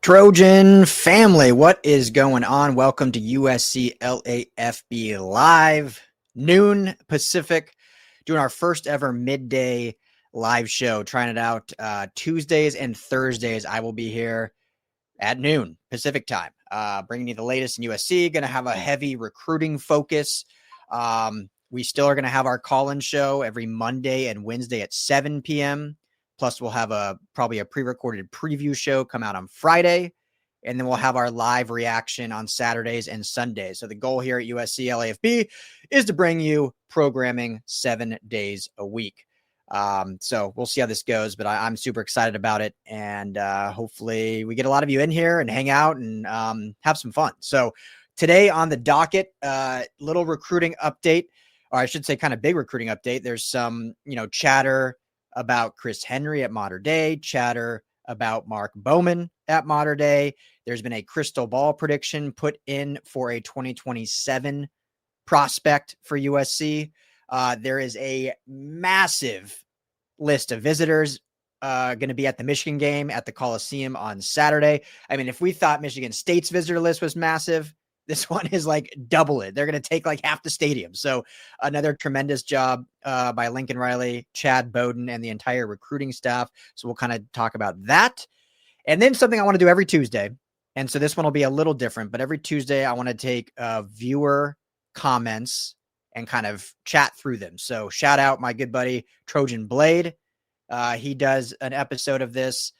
Trojan family, what is going on? Welcome to USC LAFB Live, noon Pacific, doing our first ever midday live show, trying it out Tuesdays and Thursdays. I will be here at noon Pacific time, bringing you the latest in USC. Going to have a heavy recruiting focus. We still are going to have our call-in show every Monday and Wednesday at 7 p.m. Plus, we'll have probably a pre-recorded preview show come out on Friday, and then we'll have our live reaction on Saturdays and Sundays. So the goal here at USC LAFB is to bring you programming 7 days a week. So we'll see how this goes, but I'm super excited about it, and hopefully we get a lot of you in here and hang out and have some fun. So today on the docket, little recruiting update, or I should say kind of big recruiting update. There's some, chatter about Chris Henry at Mater Dei, chatter about Mark Bowman at Mater Dei. There's been a crystal ball prediction put in for a 2027 prospect for USC. There is a massive list of visitors going to be at the Michigan game at the Coliseum on Saturday. I mean, if we thought Michigan State's visitor list was massive, this one is like double it. They're going to take like half the stadium. So another tremendous job by Lincoln Riley, Chad Bowden, and the entire recruiting staff. So we'll kind of talk about that. And then something I want to do every Tuesday. And so this one will be a little different, but every Tuesday I want to take viewer comments and kind of chat through them. So shout out my good buddy, Trojan Blade. He does an episode of this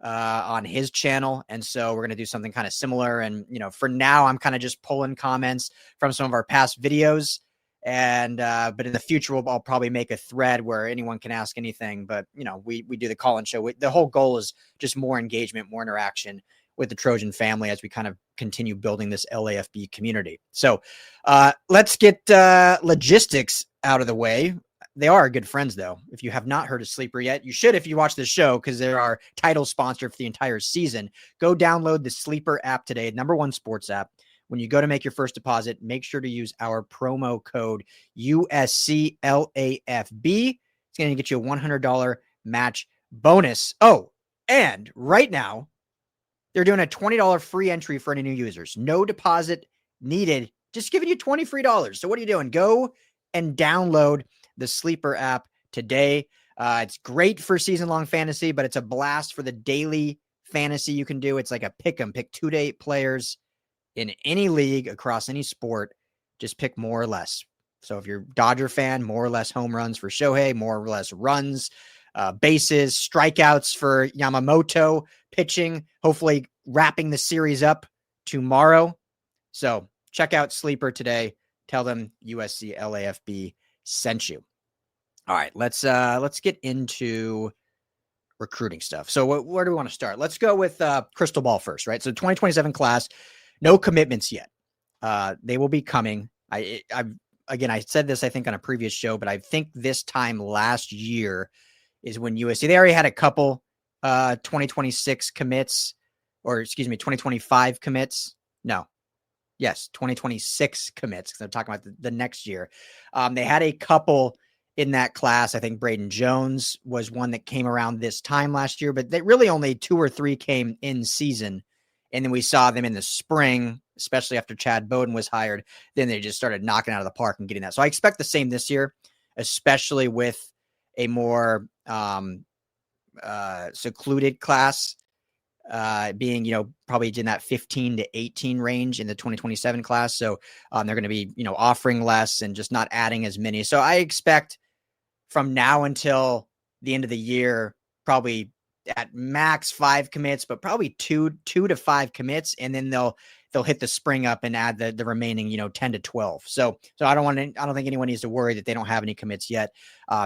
on his channel. And so we're going to do something kind of similar. And, for now, I'm kind of just pulling comments from some of our past videos. And, but in the future, I'll probably make a thread where anyone can ask anything. But, we do the call-in show. The whole goal is just more engagement, more interaction with the Trojan family as we kind of continue building this LAFB community. So let's get logistics out of the way. They are good friends, though. If you have not heard of Sleeper yet, you should if you watch this show, because they're our title sponsor for the entire season. Go download the Sleeper app today, #1 sports app. When you go to make your first deposit, make sure to use our promo code USCLAFB. It's going to get you a $100 match bonus. Oh, and right now, they're doing a $20 free entry for any new users. No deposit needed. Just giving you $20 free. So what are you doing? Go and download the Sleeper app today. It's great for season-long fantasy, but it's a blast for the daily fantasy you can do. It's like a pick 'em. Pick 2 to 8 players in any league across any sport. Just pick more or less. So if you're a Dodger fan, more or less home runs for Shohei, more or less runs, bases, strikeouts for Yamamoto, pitching, hopefully wrapping the series up tomorrow. So check out Sleeper today. Tell them USC LAFB sent you. All right, let's get into recruiting stuff. So where do we want to start? Let's go with crystal ball first, right? So 2027 class, no commitments yet. They will be coming. I said this, I think, on a previous show, but I think this time last year is when USC, they already had a couple 2026 commits, or excuse me, 2025 commits. No. Yes, 2026 commits, because I'm talking about the next year. They had a couple in that class. I think Braden Jones was one that came around this time last year, but they really only 2 or 3 came in season. And then we saw them in the spring, especially after Chad Bowden was hired. Then they just started knocking out of the park and getting that. So I expect the same this year, especially with a more secluded class. Being, probably in that 15 to 18 range in the 2027 class. So they're going to be, offering less and just not adding as many. So I expect from now until the end of the year, probably at max 5 commits, but probably two to 5 commits. And then they'll hit the spring up and add the remaining, 10 to 12. So I don't think anyone needs to worry that they don't have any commits yet.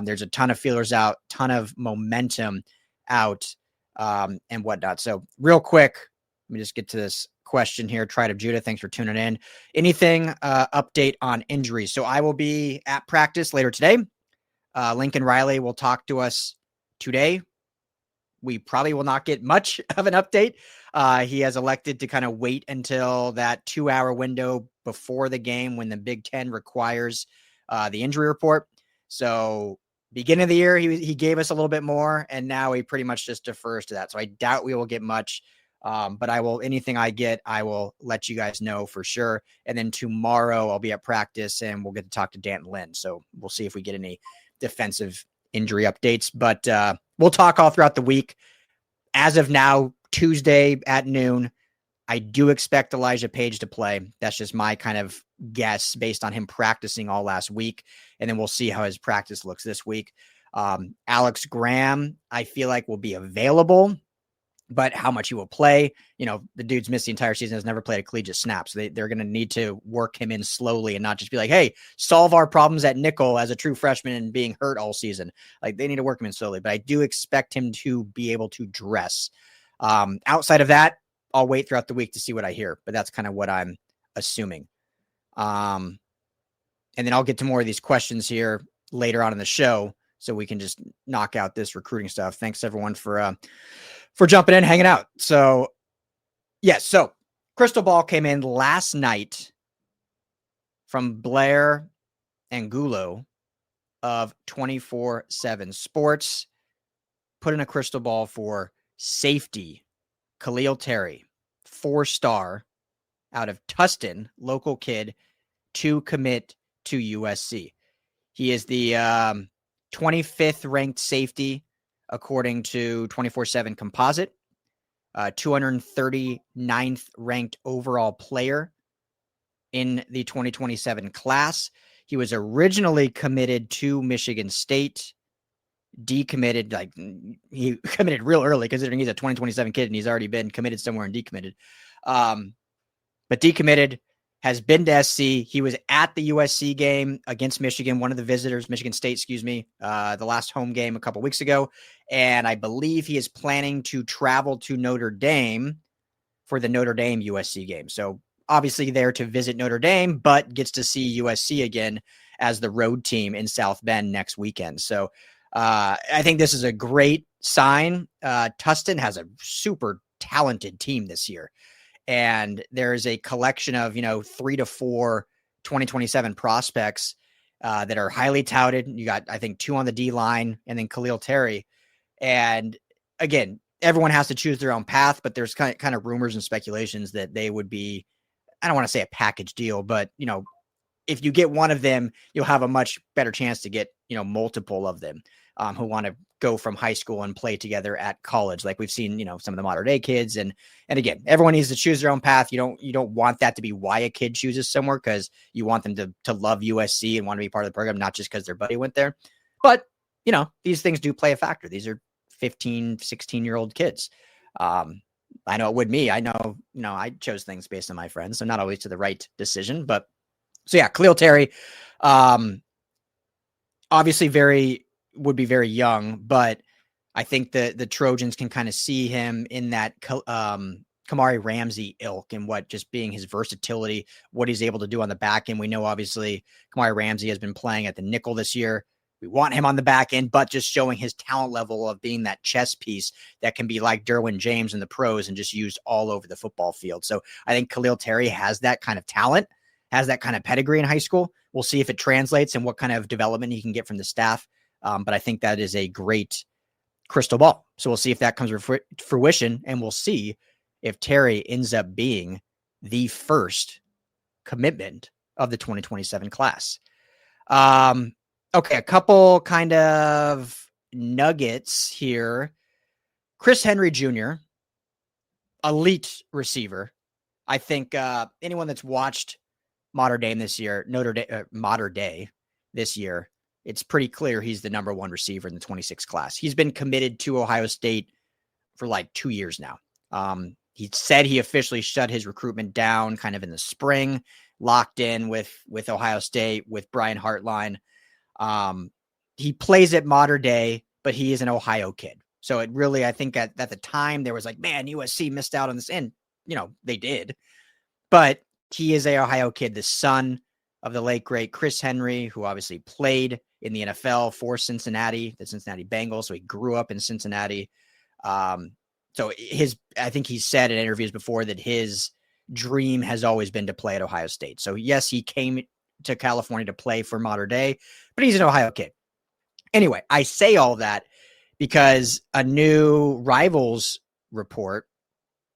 There's a ton of feelers out, ton of momentum out. And whatnot. So real quick, let me just get to this question here. Tried of Judah, thanks for tuning in. Anything update on injuries? So I will be at practice later today. Lincoln Riley will talk to us today. We probably will not get much of an update. He has elected to kind of wait until that 2-hour window before the game when the Big Ten requires the injury report. So beginning of the year, he gave us a little bit more, and now he pretty much just defers to that. So I doubt we will get much But anything I get, I will let you guys know for sure. And then tomorrow I'll be at practice and we'll get to talk to Danton Lynn. So we'll see if we get any defensive injury updates, but we'll talk all throughout the week. As of now, Tuesday at noon, I do expect Elijah Page to play. That's just my kind of guess based on him practicing all last week. And then we'll see how his practice looks this week. Alex Graham, I feel like will be available, but how much he will play, the dude's missed the entire season, has never played a collegiate snap. So they're going to need to work him in slowly and not just be like, hey, solve our problems at nickel as a true freshman and being hurt all season. Like they need to work him in slowly, but I do expect him to be able to dress. Outside of that, I'll wait throughout the week to see what I hear, but that's kind of what I'm assuming. And then I'll get to more of these questions here later on in the show so we can just knock out this recruiting stuff. Thanks everyone for jumping in, hanging out. So yes. So Crystal Ball came in last night from Blair and Gulo of 24/7 Sports, put in a crystal ball for safety Khalil Terry, 4-star out of Tustin, local kid, to commit to USC. He is the 25th ranked safety according to 24/7 Composite, 239th ranked overall player in the 2027 class. He was originally committed to Michigan State, decommitted, like he committed real early considering he's a 2027 kid and he's already been committed somewhere and decommitted. But decommitted, has been to SC. He was at the USC game against Michigan, one of the visitors, Michigan State, the last home game a couple weeks ago. And I believe he is planning to travel to Notre Dame for the Notre Dame USC game. So obviously there to visit Notre Dame, but gets to see USC again as the road team in South Bend next weekend. So I think this is a great sign. Tustin has a super talented team this year. And there's a collection of, 3 to 4 2027 prospects that are highly touted. You got, I think, 2 on the D line and then Khalil Terry. And again, everyone has to choose their own path, but there's kind of rumors and speculations that they would be, I don't want to say a package deal, but, if you get one of them, you'll have a much better chance to get, multiple of them who want to go from high school and play together at college. Like we've seen, some of the modern day kids. And again, everyone needs to choose their own path. You don't want that to be why a kid chooses somewhere, because you want them to love USC and want to be part of the program, not just because their buddy went there. But, these things do play a factor. These are 15, 16-year-old kids. I know it would me. I know, I chose things based on my friends, so not always to the right decision. But so yeah, Khalil Terry, obviously would be very young, but I think the Trojans can kind of see him in that Kamari Ramsey ilk and what just being his versatility, what he's able to do on the back end. We know obviously Kamari Ramsey has been playing at the nickel this year. We want him on the back end, but just showing his talent level of being that chess piece that can be like Derwin James in the pros and just used all over the football field. So I think Khalil Terry has that kind of talent, has that kind of pedigree in high school. We'll see if it translates and what kind of development he can get from the staff. But I think that is a great crystal ball. So we'll see if that comes to fruition, and we'll see if Terry ends up being the first commitment of the 2027 class. Okay, a couple kind of nuggets here. Chris Henry Jr., elite receiver. I think anyone that's watched Mater Dei this year, it's pretty clear he's the number one receiver in the 26 class. He's been committed to Ohio State for like 2 years now. He said he officially shut his recruitment down kind of in the spring, locked in with Ohio State, with Brian Hartline. He plays at Mater Dei, but he is an Ohio kid. So it really, I think at the time there was like, man, USC missed out on this. And, they did. But he is a Ohio kid, the son of the late, great Chris Henry, who obviously played in the NFL for Cincinnati, the Cincinnati Bengals. So he grew up in Cincinnati. So I think he said in interviews before that his dream has always been to play at Ohio State. So yes, he came to California to play for Mater Dei, but he's an Ohio kid. Anyway, I say all that because a new Rivals report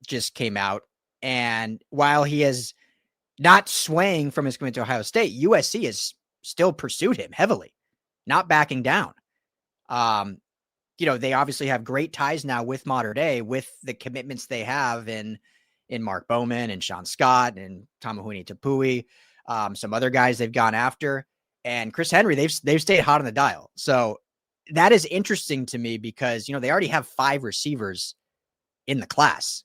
just came out. And while he is not swaying from his commitment to Ohio State, USC has still pursued him heavily, not backing down. They obviously have great ties now with Mater Dei with the commitments they have in Mark Bowman and Sean Scott and Tamahuni Tapui, some other guys they've gone after, and Chris Henry, they've stayed hot on the dial. So that is interesting to me because, they already have 5 receivers in the class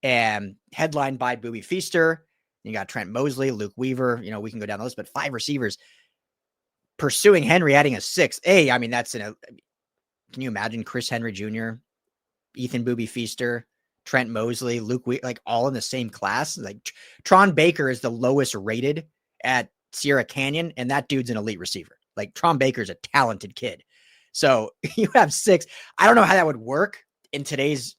and headlined by Boobie Feaster. You got Trent Mosley, Luke Weaver, we can go down the list, but 5 receivers pursuing Henry, adding a 6th. I mean, can you imagine Chris Henry Jr., Ethan Boobie Feaster, Trent Mosley, Luke Weaver, like all in the same class? Like Tron Baker is the lowest rated at Sierra Canyon, and that dude's an elite receiver. Like Tron Baker's a talented kid. So you have 6. I don't know how that would work in today's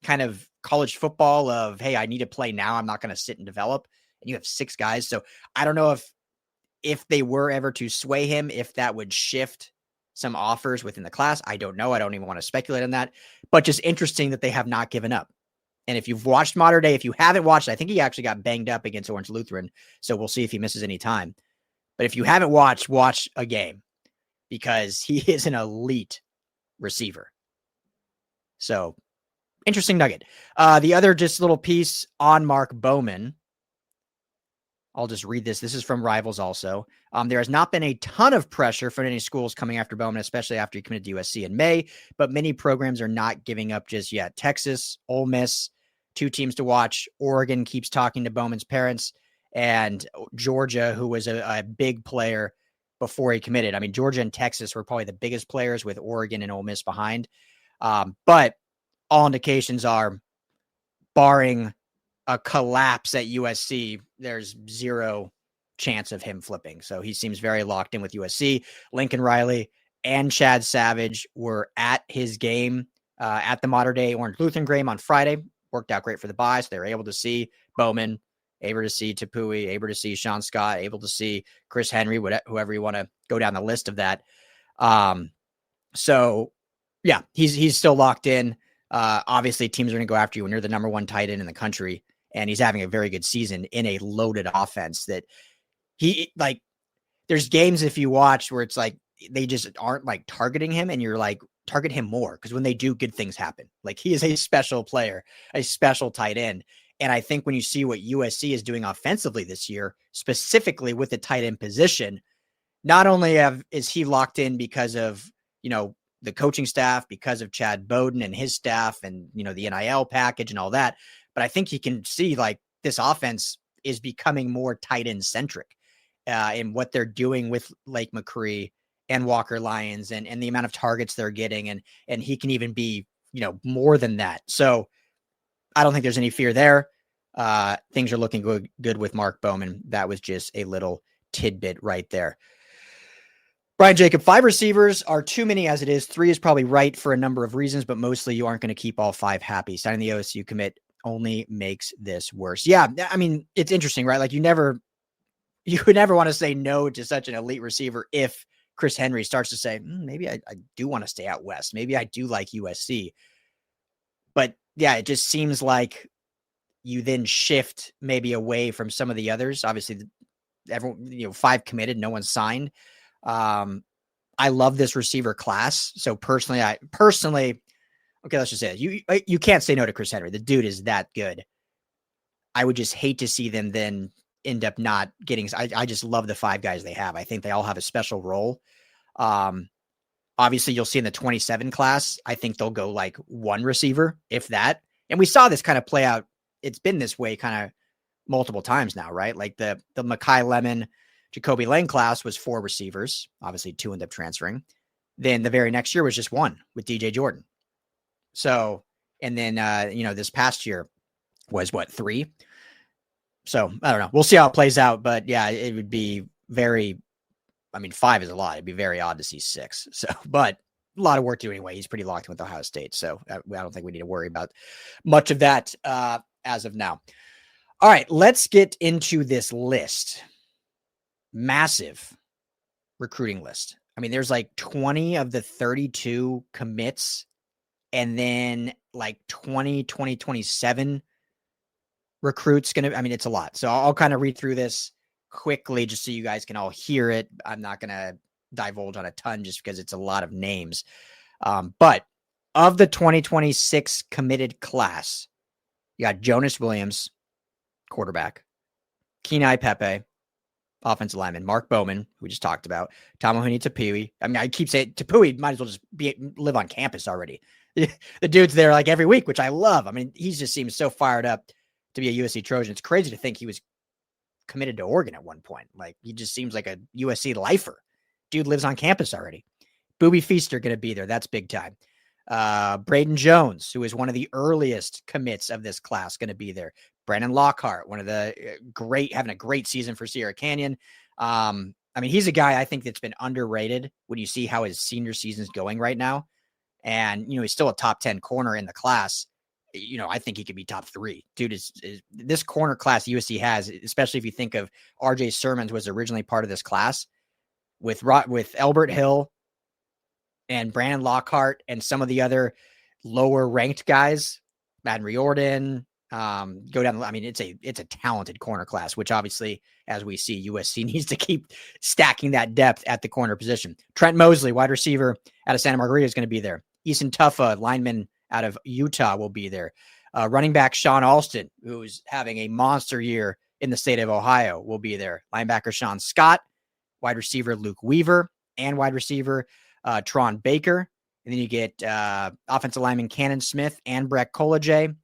kind of college football of, hey, I need to play now. I'm not going to sit and develop. And you have 6 guys. So I don't know if they were ever to sway him, if that would shift some offers within the class. I don't know. I don't even want to speculate on that, but just interesting that they have not given up. And if you've watched Mater Dei, if you haven't watched, I think he actually got banged up against Orange Lutheran. So we'll see if he misses any time. But if you haven't watched, watch a game because he is an elite receiver. So interesting nugget. The other just little piece on Mark Bowman. I'll just read this. This is from Rivals also. There has not been a ton of pressure from any schools coming after Bowman, especially after he committed to USC in May, but many programs are not giving up just yet. Texas, Ole Miss, 2 teams to watch. Oregon keeps talking to Bowman's parents, and Georgia, who was a big player before he committed. I mean, Georgia and Texas were probably the biggest players with Oregon and Ole Miss behind. But all indications are, barring a collapse at USC, there's 0 chance of him flipping. So he seems very locked in with USC. Lincoln Riley and Chad Savage were at his game at the Mater Dei Orange Lutheran game on Friday. Worked out great for the buy. So they were able to see Bowman, able to see Tapui, able to see Sean Scott, able to see Chris Henry, whoever you want to go down the list of that. So yeah, he's still locked in. Obviously teams are going to go after you when you're the number 1 tight end in the country. And he's having a very good season in a loaded offense that there's games if you watch where it's like, they just aren't like targeting him and you're like, target him more. Cause when they do, good things happen. Like he is a special player, a special tight end. And I think when you see what USC is doing offensively this year, specifically with the tight end position, not only is he locked in because of, the coaching staff, because of Chad Bowden and his staff and, the NIL package and all that, but I think he can see like this offense is becoming more tight end centric in what they're doing with Lake McCree and Walker Lyons and the amount of targets they're getting. And he can even be, more than that. So I don't think there's any fear there. Things are looking good with Mark Bowman. That was just a little tidbit right there. Brian Jacob, 5 receivers are too many as it is. 3 is probably right for a number of reasons, but mostly you aren't going to keep all 5 happy. Signing the OSU commit only makes this worse. Yeah, I mean, it's interesting, right? Like you would never want to say no to such an elite receiver if Chris Henry starts to say, maybe I do want to stay out west. Maybe I do like USC. But yeah, it just seems like you then shift maybe away from some of the others. Obviously, everyone, 5 committed, no one signed. I love this receiver class. So personally, okay, let's just say it. You can't say no to Chris Henry. The dude is that good. I would just hate to see them then end up not getting. I just love the 5 guys they have. I think they all have a special role. Obviously, you'll see in the 27 class, I think they'll go like 1 receiver, if that. And we saw this kind of play out. It's been this way kind of multiple times now, right? Like the Mekhi Lemon, Jacoby Lane class was 4 receivers. Obviously, 2 ended up transferring. Then the very next year was just 1 with DJ Jordan. So, and then, this past year was 3. So I don't know. We'll see how it plays out, but yeah, it would be 5 is a lot. It'd be very odd to see 6. So, but a lot of work to do anyway. He's pretty locked in with Ohio State. So I don't think we need to worry about much of that as of now. All right, let's get into this list. Massive recruiting list. I mean, there's like 20 of the 32 commits and then like 27 recruits going to, I mean, it's a lot. So I'll kind of read through this quickly just so you guys can all hear it. I'm not going to divulge on a ton just because it's a lot of names. But of the 2026 committed class, you got Jonas Williams, quarterback, Kenai Pepe, offensive lineman, Mark Bowman, who we just talked about, Tamahuni Tapui. I mean, I keep saying Tapui might as well just live on campus already. The dude's there like every week, which I love. I mean, he just seems so fired up to be a USC Trojan. It's crazy to think he was committed to Oregon at one point. Like, he just seems like a USC lifer. Dude lives on campus already. Booby Feaster going to be there. That's big time. Braden Jones, who is one of the earliest commits of this class, going to be there. Brandon Lockhart, one of the having a great season for Sierra Canyon. I mean, he's a guy I think that's been underrated when you see how his senior season's going right now. And, he's still a top 10 corner in the class. I think he could be top 3. Dude, is this corner class USC has, especially if you think of RJ Sermons was originally part of this class with Elbert Hill and Brandon Lockhart and some of the other lower ranked guys, Madden Riordan, go down. I mean, it's a talented corner class, which obviously, as we see, USC needs to keep stacking that depth at the corner position. Trent Mosley, wide receiver out of Santa Margarita, is going to be there. Easton Tuffa, lineman out of Utah, will be there. Running back Sean Alston, who's having a monster year in the state of Ohio, will be there. Linebacker Sean Scott, wide receiver Luke Weaver, and wide receiver Tron Baker. And then you get offensive lineman Cannon Smith and Brett Collegier.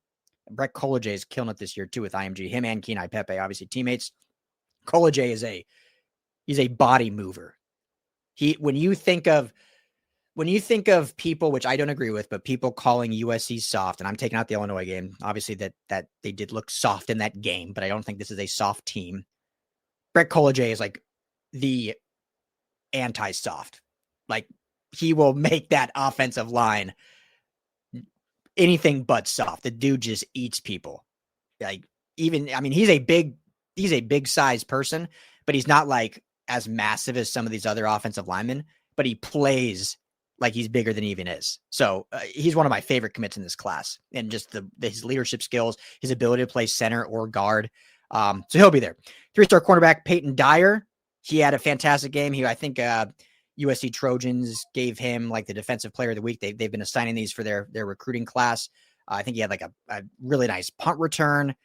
Brett Collegier is killing it this year too with IMG. Him and Kenai Pepe, obviously teammates. Collegier is he's a body mover. When you think of people, which I don't agree with, but people calling USC soft, and I'm taking out the Illinois game, obviously that they did look soft in that game, but I don't think this is a soft team. Brett Collegier is like the anti-soft. Like, he will make that offensive line anything but soft. The dude just eats people. Like, he's a big size person, but he's not like as massive as some of these other offensive linemen, but he plays like he's bigger than he even is. So he's one of my favorite commits in this class, and just his leadership skills, his ability to play center or guard. So he'll be there. 3-star cornerback Peyton Dyer. He had a fantastic game. I think USC Trojans gave him like the defensive player of the week. They've been assigning these for their recruiting class. I think he had like a really nice punt return.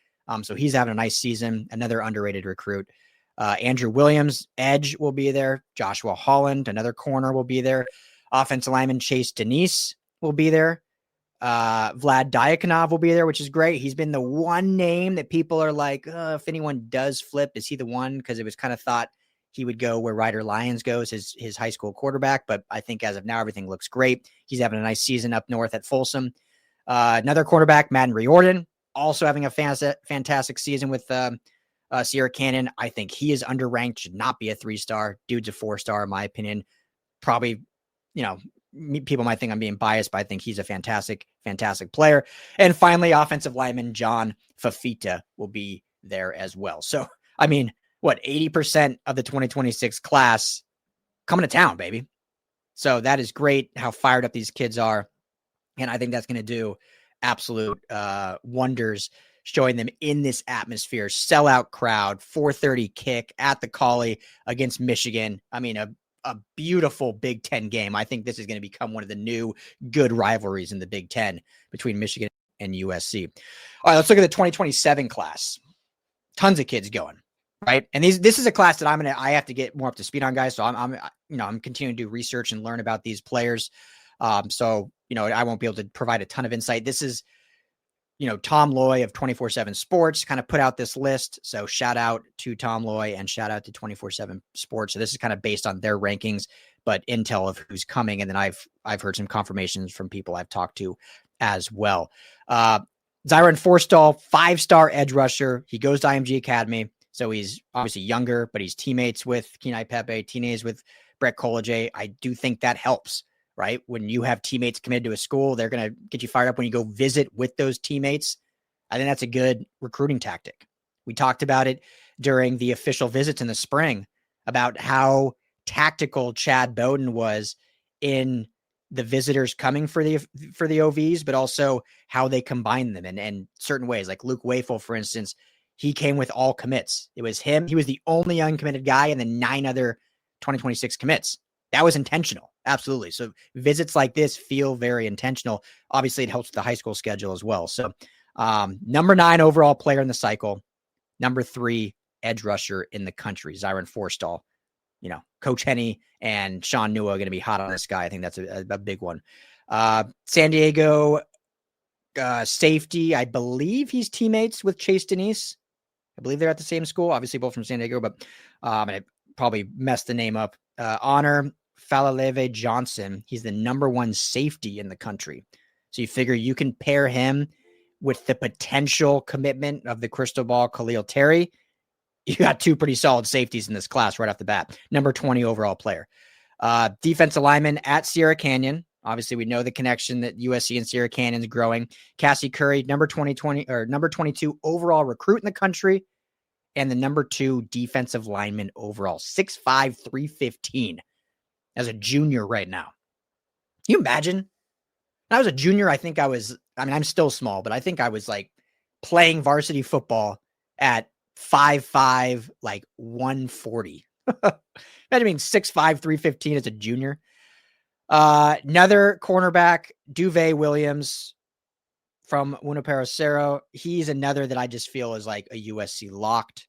So he's having a nice season. Another underrated recruit. Andrew Williams, edge, will be there. Joshua Holland, another corner, will be there. Offensive lineman Chase Denise will be there. Vlad Diakonov will be there, which is great. He's been the one name that people are like, if anyone does flip, is he the one? Because it was kind of thought he would go where Ryder Lyons goes, his high school quarterback. But I think as of now, everything looks great. He's having a nice season up north at Folsom. Another quarterback, Madden Riordan, also having a fantastic season with Sierra Canyon. I think he is underranked, should not be a 3-star. Dude's a 4-star, in my opinion. Probably, people might think I'm being biased, but I think he's a fantastic, fantastic player. And finally, offensive lineman John Fafita will be there as well. So, 80% of the 2026 class coming to town, baby. So that is great how fired up these kids are. And I think that's going to do absolute wonders, showing them in this atmosphere, sellout crowd, 4:30 kick at the Collie against Michigan. A beautiful Big Ten game. I think this is going to become one of the new good rivalries in the Big Ten between Michigan and USC. All right, let's look at the 2027 class. Tons of kids going, right? And this is a class that I have to get more up to speed on, guys. So I'm continuing to do research and learn about these players. I won't be able to provide a ton of insight. This is, Tom Loy of 24/7 Sports kind of put out this list. So shout out to Tom Loy and shout out to 24/7 Sports. So this is kind of based on their rankings, but intel of who's coming. And then I've heard some confirmations from people I've talked to as well. Zyron Forstall, 5-star edge rusher. He goes to IMG Academy. So he's obviously younger, but he's teammates with Kenai Pepe, teammates with Brett Collegier. I do think that helps. Right? When you have teammates committed to a school, they're going to get you fired up when you go visit with those teammates. I think that's a good recruiting tactic. We talked about it during the official visits in the spring about how tactical Chad Bowden was in the visitors coming for the OVs, but also how they combine them and certain ways. Like Luke Wafel, for instance, he came with all commits. It was him. He was the only uncommitted guy, and then 9 other 2026 commits. That was intentional. Absolutely. So visits like this feel very intentional. Obviously, it helps with the high school schedule as well. So number 9 overall player in the cycle, number 3 edge rusher in the country, Zyron Forstall. You know, Coach Henney and Sean Nua are going to be hot on this guy. I think that's a big one. San Diego safety, I believe he's teammates with Chase Denise. I believe they're at the same school, obviously both from San Diego, but I probably messed the name up. Honor Falaleve Johnson. He's the number 1 safety in the country. So you figure you can pair him with the potential commitment of the crystal ball Khalil Terry. You got 2 pretty solid safeties in this class right off the bat. Number 20 overall player. Defensive lineman at Sierra Canyon. Obviously, we know the connection that USC and Sierra Canyon is growing. Cassie Curry, number 22 overall recruit in the country, and the number 2 defensive lineman overall. 6'5", 315 as a junior right now. Can you imagine? When I was a junior, I'm still small, but I think I was like playing varsity football at 5'5", like 140. Imagine being 6'5", 315 as a junior. Another cornerback, Duve Williams from Junipero. He's another that I just feel is like a USC locked.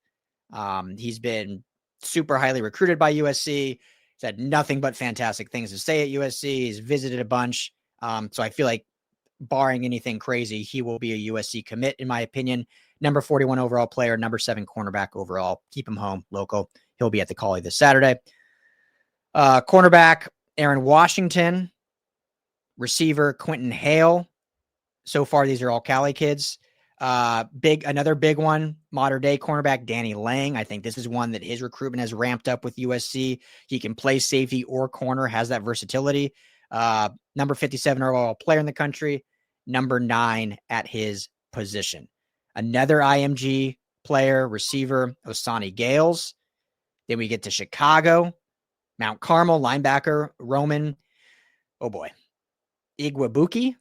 He's been super highly recruited by USC. He's had nothing but fantastic things to say at USC. He's visited a bunch. So I feel like barring anything crazy, he will be a USC commit, in my opinion. Number 41 overall player, number 7 cornerback overall. Keep him home, local. He'll be at the Call-In this Saturday. Cornerback, Aaron Washington. Receiver, Quentin Hale. So far, these are all Cali kids. Another big one, modern day cornerback, Danny Lang. I think this is one that his recruitment has ramped up with USC. He can play safety or corner, has that versatility. Number 57 overall player in the country, number 9 at his position. Another IMG player, receiver, Osani Gales. Then we get to Chicago, Mount Carmel, linebacker, Roman, Igwabuki,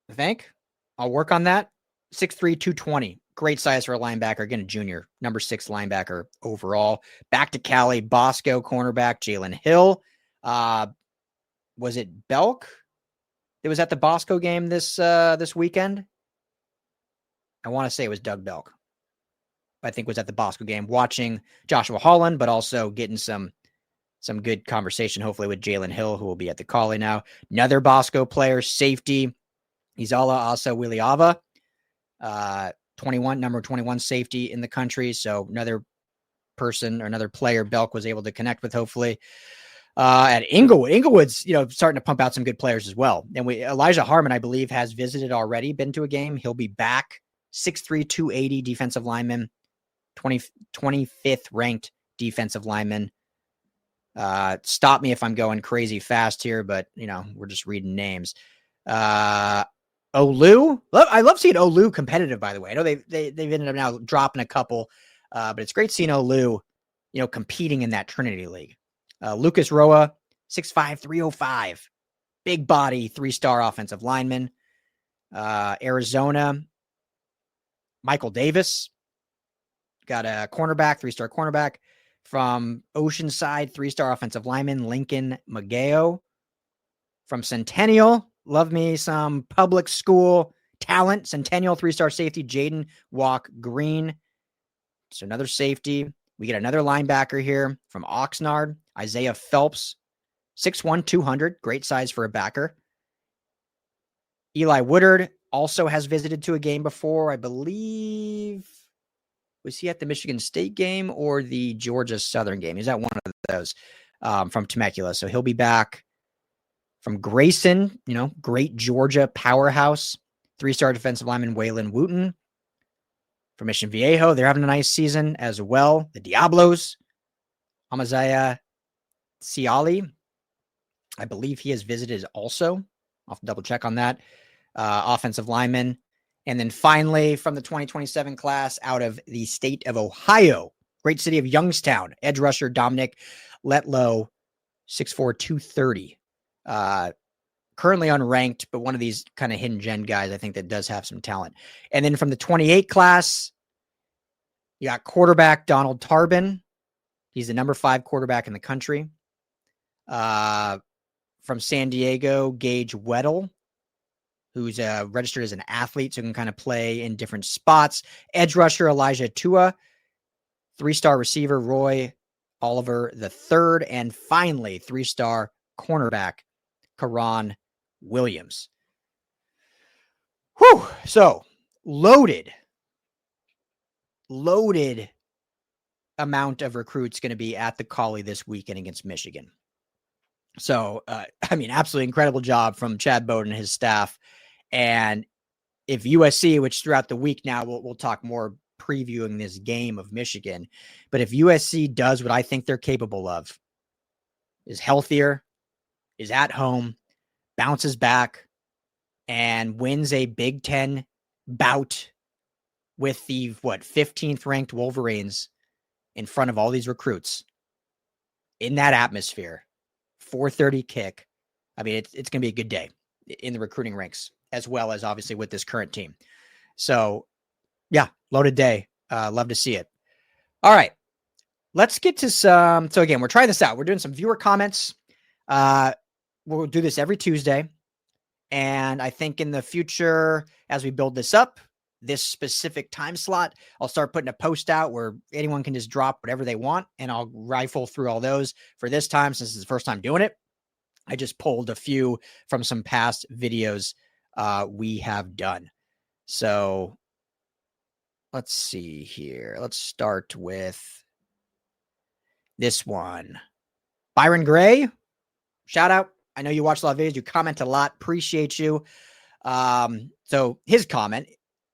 I think. I'll work on that. 6'3", 220. Great size for a linebacker. Again, a junior. Number 6 linebacker overall. Back to Cali, Bosco cornerback, Jalen Hill. Was it Belk that was at the Bosco game this weekend? I want to say it was Doug Belk. I think was at the Bosco game watching Joshua Holland, but also getting some good conversation, hopefully, with Jalen Hill, who will be at the Call-In now. Another Bosco player, safety, Izala Asa Wiliava, number 21 safety in the country. So another person or another player Belk was able to connect with, hopefully. At Inglewood's, starting to pump out some good players as well. And Elijah Harmon, I believe, has visited already, been to a game. He'll be back. 6'3", 280 defensive lineman, 25th ranked defensive lineman. Stop me if I'm going crazy fast here, but we're just reading names. Olu, I love seeing Olu competitive, by the way. I know they've ended up now dropping a couple, but it's great seeing Olu, competing in that Trinity League. Lucas Roa, 6'5", 305, big body, 3-star offensive lineman. Arizona, Michael Davis, got a cornerback, 3-star cornerback. From Oceanside, 3-star offensive lineman, Lincoln Mageo. From Centennial, love me some public school talent. Centennial, 3-star safety, Jaden Walk Green. So another safety. We get another linebacker here from Oxnard, Isaiah Phelps, 6'1", 200. Great size for a backer. Eli Woodard also has visited to a game before, I believe. Was he at the Michigan State game or the Georgia Southern game? He's at one of those from Temecula. So he'll be back. From Grayson, great Georgia powerhouse, 3-star defensive lineman Waylon Wooten. From Mission Viejo, they're having a nice season as well. The Diablos, Amaziah Ciali, I believe he has visited also. I'll have to double check on that. Offensive lineman. And then finally, from the 2027 class out of the state of Ohio, great city of Youngstown, edge rusher Dominic Letlow, 6'4", 230. currently unranked, but one of these kind of hidden gem guys, I think, that does have some talent. And then from the 28 class, you got quarterback Donald Tarbin. He's the number 5 quarterback in the country. From San Diego, Gage Weddle, who's registered as an athlete, so can kind of play in different spots. Edge rusher Elijah Tua, 3-star receiver Roy Oliver III, and finally 3-star cornerback Karan Williams. Whew. So loaded amount of recruits going to be at the Collie this weekend against Michigan. So, absolutely incredible job from Chad Bowden and his staff. And if USC, which throughout the week now, we'll talk more previewing this game of Michigan, but if USC does what I think they're capable of, is healthier, is at home, bounces back, and wins a Big Ten bout with the 15th ranked Wolverines in front of all these recruits in that atmosphere, 4:30 kick. It's going to be a good day in the recruiting ranks, as well as obviously with this current team. So yeah, loaded day. Love to see it. All right, let's get to some. So again, we're trying this out. We're doing some viewer comments. We'll do this every Tuesday. And I think in the future, as we build this up, this specific time slot, I'll start putting a post out where anyone can just drop whatever they want, and I'll rifle through all those. For this time, since it's the first time doing it, I just pulled a few from some past videos we have done. So let's see here. Let's start with this one. Byron Gray, shout out. I know you watch a lot of videos. You comment a lot. Appreciate you. So his comment,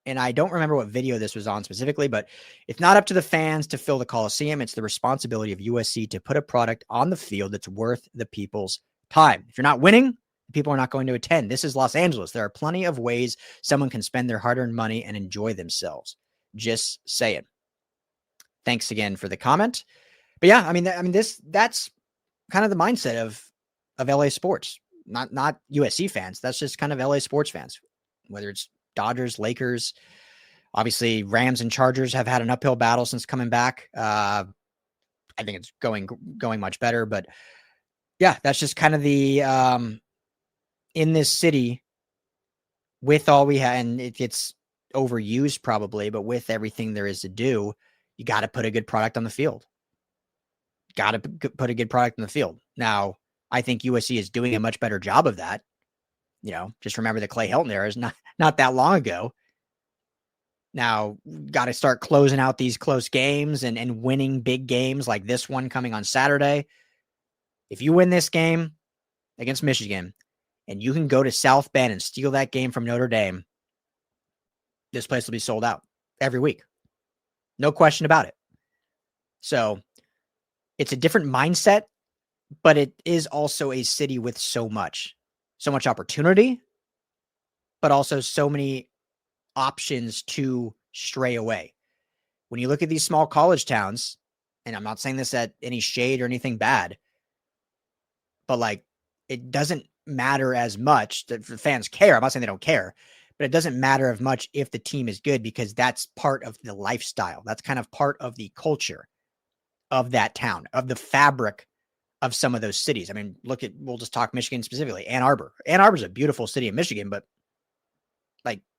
and I don't remember what video this was on specifically, but it's not up to the fans to fill the Coliseum. It's the responsibility of USC to put a product on the field that's worth the people's time. If you're not winning, people are not going to attend. This is Los Angeles. There are plenty of ways someone can spend their hard-earned money and enjoy themselves. Just saying. Thanks again for the comment. But yeah, that's kind of the mindset of LA sports, not USC fans. That's just kind of LA sports fans, whether it's Dodgers, Lakers, obviously Rams and Chargers have had an uphill battle since coming back. I think it's going much better, but yeah, that's just kind of the, in this city with all we have, and it gets overused probably, but with everything there is to do, you got to put a good product on the field. Got to put a good product on the field. Now, I think USC is doing a much better job of that. Just remember the Clay Helton era is not that long ago. Now, got to start closing out these close games and winning big games like this one coming on Saturday. If you win this game against Michigan and you can go to South Bend and steal that game from Notre Dame, this place will be sold out every week. No question about it. So it's a different mindset, but it is also a city with so much opportunity, but also so many options to stray away. When you look at these small college towns, and I'm not saying this at any shade or anything bad, but it doesn't matter as much that the fans care. I'm not saying they don't care, but it doesn't matter as much if the team is good, because that's part of the lifestyle. That's kind of part of the culture of that town, of the fabric of some of those cities. We'll just talk Michigan specifically, Ann Arbor. Ann Arbor is a beautiful city in Michigan, but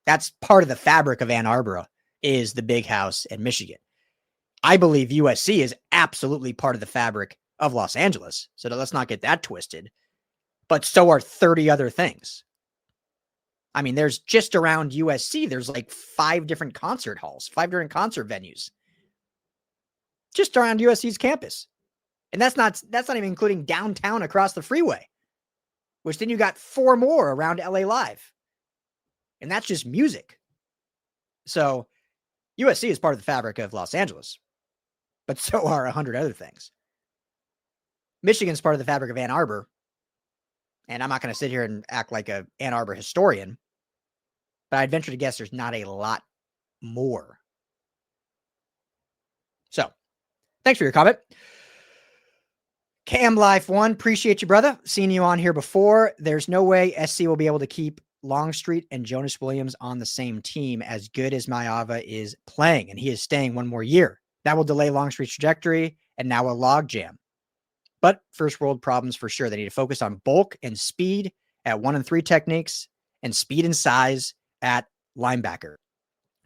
that's part of the fabric of Ann Arbor is the big house in Michigan. I believe USC is absolutely part of the fabric of Los Angeles. So let's not get that twisted, but so are 30 other things. There's just around USC, there's 5 different concert halls, 5 different concert venues just around USC's campus. And that's not even including downtown across the freeway, which then you got 4 more around LA Live. And that's just music. So USC is part of the fabric of Los Angeles, but so are 100 other things. Michigan's part of the fabric of Ann Arbor. And I'm not going to sit here and act like a Ann Arbor historian, but I'd venture to guess there's not a lot more. So thanks for your comment. Cam Life 1, appreciate you, brother. Seen you on here before. There's no way SC will be able to keep Longstreet and Jonas Williams on the same team as good as Maeva is playing, and he is staying one more year. That will delay Longstreet's trajectory and now a logjam. But first world problems for sure. They need to focus on bulk and speed at 1 and 3 techniques and speed and size at linebacker.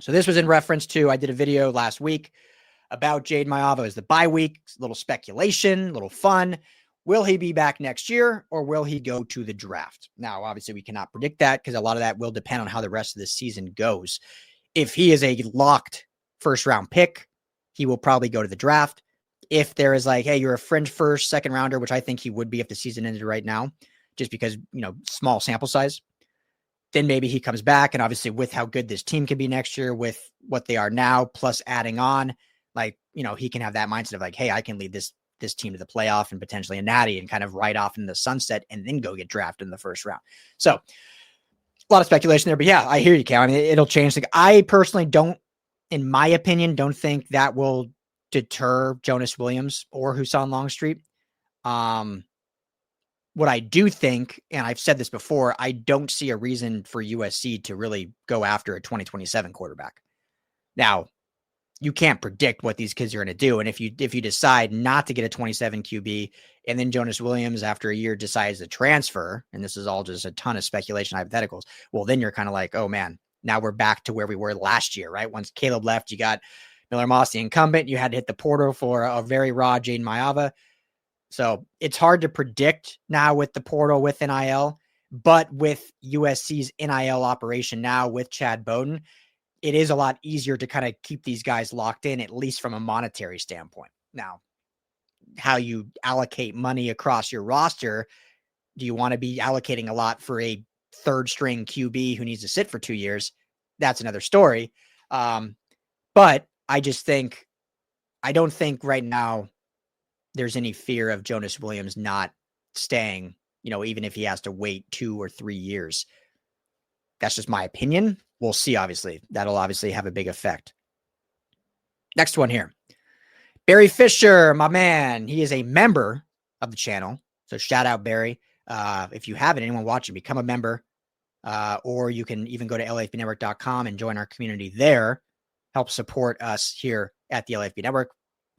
So this was in reference to, I did a video last week about Jade Maeva as the bye week, a little speculation, a little fun. Will he be back next year or will he go to the draft? Now, obviously, we cannot predict that because a lot of that will depend on how the rest of the season goes. If he is a locked first round pick, he will probably go to the draft. If there is like, hey, you're a fringe first, second rounder, which I think he would be if the season ended right now, just because, small sample size, then maybe he comes back. And obviously with how good this team can be next year with what they are now, plus adding on, he can have that mindset of like, hey, I can lead this team to the playoff and potentially a natty and kind of ride off in the sunset and then go get drafted in the first round. So a lot of speculation there, but yeah, I hear you, Cal. I mean, it'll change. I personally don't, in my opinion, don't think that will deter Jonas Williams or Husan Longstreet. What I do think, and I've said this before, I don't see a reason for USC to really go after a 2027 quarterback. Now, you can't predict what these kids are going to do. And if you decide not to get a 27 QB and then Jonas Williams after a year decides to transfer, and this is all just a ton of speculation, hypotheticals, well, then you're kind of like, oh man, now we're back to where we were last year, right? Once Caleb left, you got Miller Moss, the incumbent. You had to hit the portal for a very raw Jaden Maeva. So it's hard to predict now with the portal, with NIL, but with USC's NIL operation now with Chad Bowden, it is a lot easier to kind of keep these guys locked in, at least from a monetary standpoint. Now, how you allocate money across your roster, do you want to be allocating a lot for a third string QB who needs to sit for 2 years? That's another story. But I don't think right now there's any fear of Jonas Williams not staying, even if he has to wait 2 or 3 years. That's just my opinion. We'll see, obviously. That'll obviously have a big effect. Next one here. Barry Fisher, my man. He is a member of the channel. So shout out, Barry. If you haven't, anyone watching, become a member. Or you can even go to LAFBnetwork.com and join our community there. Help support us here at the LAFB Network.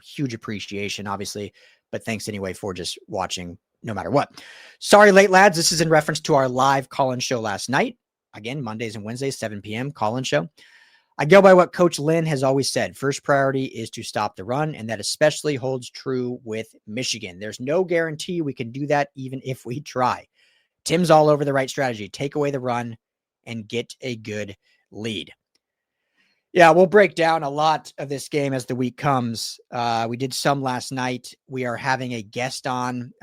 Huge appreciation, obviously. But thanks anyway for just watching no matter what. Sorry, late lads. This is in reference to our live call-in show last night. Again, Mondays and Wednesdays, 7 p.m. call-in show. I go by what Coach Lynn has always said. First priority is to stop the run, and that especially holds true with Michigan. There's no guarantee we can do that even if we try. Tim's all over the right strategy. Take away the run and get a good lead. Yeah, we'll break down a lot of this game as the week comes. We did some last night. We are having a guest on.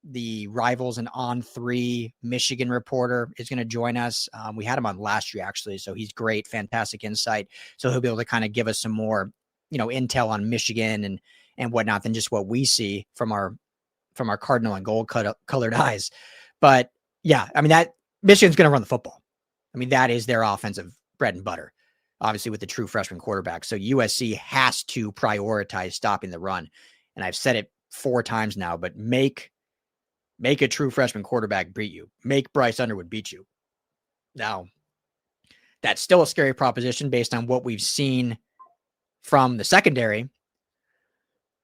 The Rivals and On3 Michigan reporter is going to join us. We had him on last year, actually, so he's great, fantastic insight. So he'll be able to kind of give us some more, intel on Michigan and whatnot than just what we see from our cardinal and gold colored eyes. But yeah, I mean, that Michigan's going to run the football. I mean, that is their offensive bread and butter, obviously with the true freshman quarterback. So USC has to prioritize stopping the run. And I've said it 4 times now, but make a true freshman quarterback beat you. Make Bryce Underwood beat you. Now, that's still a scary proposition based on what we've seen from the secondary.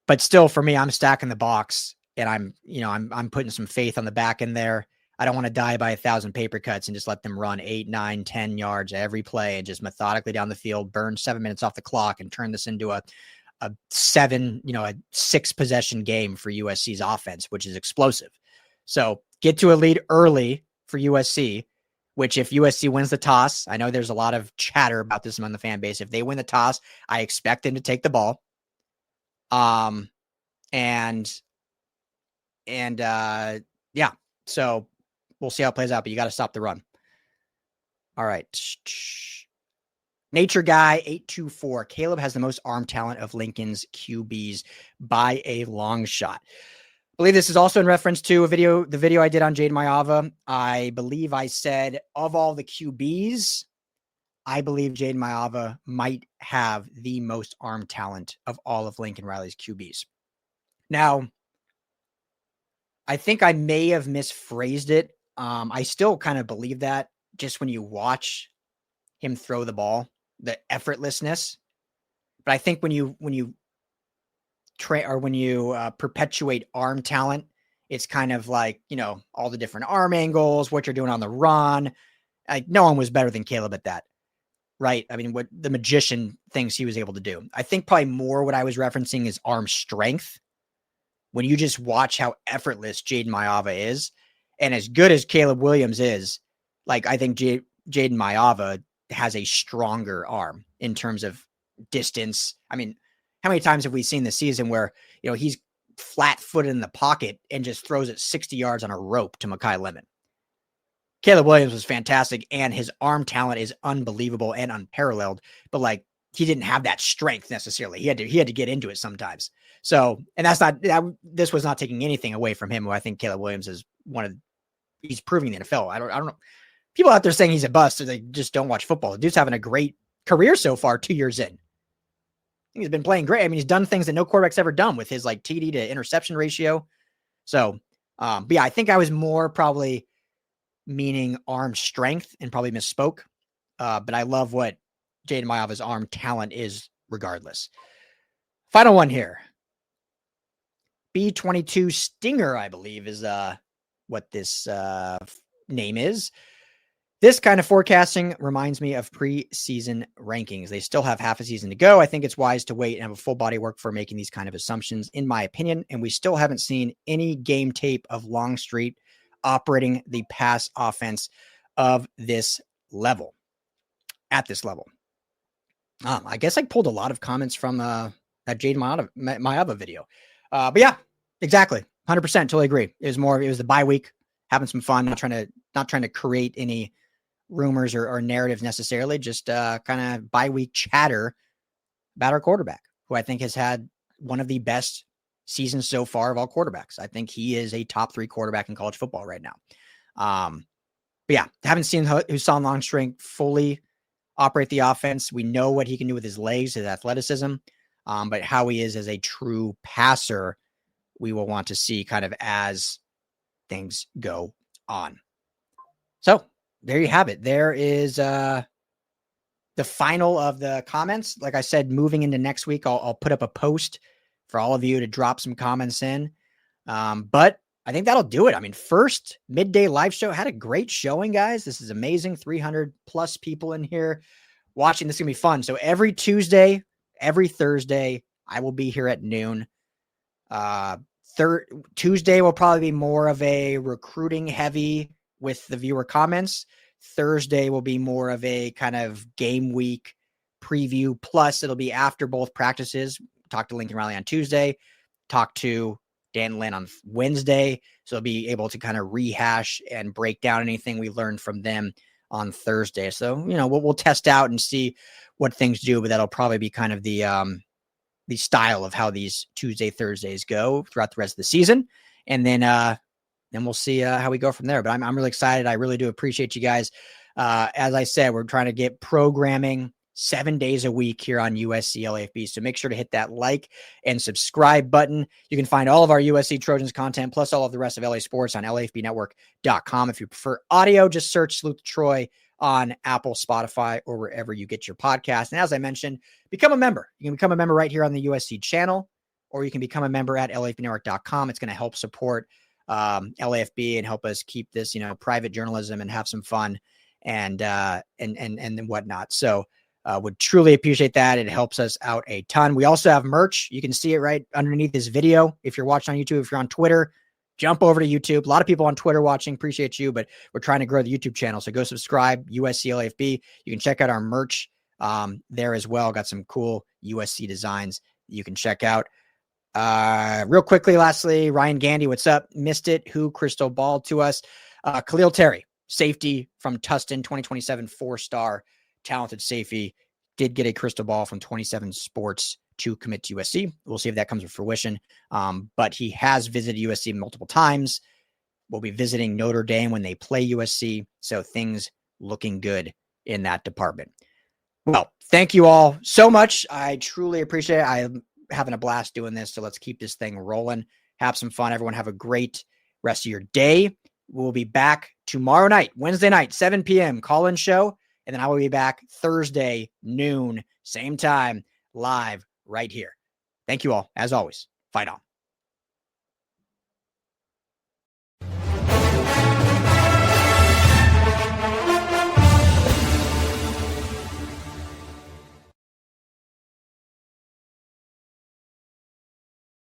But still, for me, I'm stacking the box, and I'm putting some faith on the back end there. I don't want to die by 1,000 paper cuts and just let them run 8, 9, 10 yards every play and just methodically down the field, burn 7 minutes off the clock, and turn this into a 6 possession game for USC's offense, which is explosive. So get to a lead early for USC, which if USC wins the toss, I know there's a lot of chatter about this among the fan base. If they win the toss, I expect them to take the ball. Yeah, so we'll see how it plays out, but you got to stop the run. All right. Nature Guy 824. Caleb has the most arm talent of Lincoln's QBs by a long shot. I believe this is also in reference to the video I did on Jaden Maeva. I believe I said of all the QBs, I believe Jaden Maeva might have the most arm talent of all of Lincoln Riley's QBs. Now, I think I may have misphrased it. I still kind of believe that just when you watch him throw the ball, the effortlessness. But I think when you perpetuate arm talent, it's kind of like, all the different arm angles, what you're doing on the run. Like, no one was better than Caleb at that, right? I mean, what the magician thinks he was able to do. I think probably more what I was referencing is arm strength. When you just watch how effortless Jaden Maiava is, and as good as Caleb Williams is, like, I think Jaden Maiava has a stronger arm in terms of distance. I mean, how many times have we seen this season where, he's flat-footed in the pocket and just throws it 60 yards on a rope to Mekhi Lemon? Caleb Williams was fantastic, and his arm talent is unbelievable and unparalleled, but like, he didn't have that strength necessarily. He had to get into it sometimes. So, and this was not taking anything away from him, who I think Caleb Williams is he's proving the NFL. I don't know. People out there saying he's a bust, or they just don't watch football. The dude's having a great career so far, 2 years in. He's been playing great. I mean, he's done things that no quarterback's ever done with his like TD to interception ratio. So, but yeah, I think I was more probably meaning arm strength and probably misspoke. But I love what Jaden Maiava's arm talent is regardless. Final one here. B22 Stinger, I believe, is what this name is. This kind of forecasting reminds me of preseason rankings. They still have half a season to go. I think it's wise to wait and have a full body work for making these kind of assumptions, in my opinion. And we still haven't seen any game tape of Longstreet operating the pass offense of this level, at this level. I guess I pulled a lot of comments from that Jaden Maiava video. But yeah, exactly. 100%. Totally agree. It was the bye week, having some fun, not trying to create any rumors or narratives necessarily, just kind of bye week chatter about our quarterback, who I think has had one of the best seasons so far of all quarterbacks. I think he is a top 3 quarterback in college football right now. But yeah, haven't seen Husan Longstreet fully operate the offense. We know what he can do with his legs, his athleticism, but how he is as a true passer, we will want to see kind of as things go on. So there you have it. There is the final of the comments. Like I said, moving into next week, I'll put up a post for all of you to drop some comments in. But I think that'll do it. I mean, first midday live show, had a great showing, guys. This is amazing. 300 plus people in here watching. This is gonna be fun. So every Tuesday, every Thursday, I will be here at noon. Tuesday will probably be more of a recruiting heavy with the viewer comments. Thursday will be more of a kind of game week preview. Plus, it'll be after both practices. Talk to Lincoln Riley on Tuesday. Talk to Dan Lynn on Wednesday. So I'll be able to kind of rehash and break down anything we learned from them on Thursday. So, we'll test out and see what things do, but that'll probably be kind of the style of how these Tuesday, Thursdays go throughout the rest of the season. And then we'll see how we go from there. But I'm really excited. I really do appreciate you guys. As I said, we're trying to get programming 7 days a week here on USC LAFB. So make sure to hit that like and subscribe button. You can find all of our USC Trojans content, plus all of the rest of LA sports on LAFBnetwork.com. If you prefer audio, just search Salute to Troy on Apple, Spotify, or wherever you get your podcast. And as I mentioned, become a member. You can become a member right here on the USC channel, or you can become a member at LAFBnetwork.com. It's going to help support LAFB and help us keep this, private journalism and have some fun and whatnot. So would truly appreciate that. It helps us out a ton. We also have merch. You can see it right underneath this video. If you're watching on YouTube, if you're on Twitter, jump over to YouTube. A lot of people on Twitter watching. Appreciate you, but we're trying to grow the YouTube channel. So go subscribe, USC LAFB. You can check out our merch there as well. Got some cool USC designs you can check out. Real quickly, lastly, Ryan Gandy, what's up? Missed it. Who crystal ball to us? Khalil Terry, safety from Tustin, 2027 4-star talented safety, did get a crystal ball from 27 Sports to commit to USC. We'll see if that comes to fruition. But he has visited USC multiple times. We'll be visiting Notre Dame when they play USC. So things looking good in that department. Well, thank you all so much. I truly appreciate it. I'm having a blast doing this. So let's keep this thing rolling. Have some fun. Everyone have a great rest of your day. We'll be back tomorrow night, Wednesday night, 7 p.m. call-in show. And then I will be back Thursday, noon, same time, live right here. Thank you all. As always, fight on.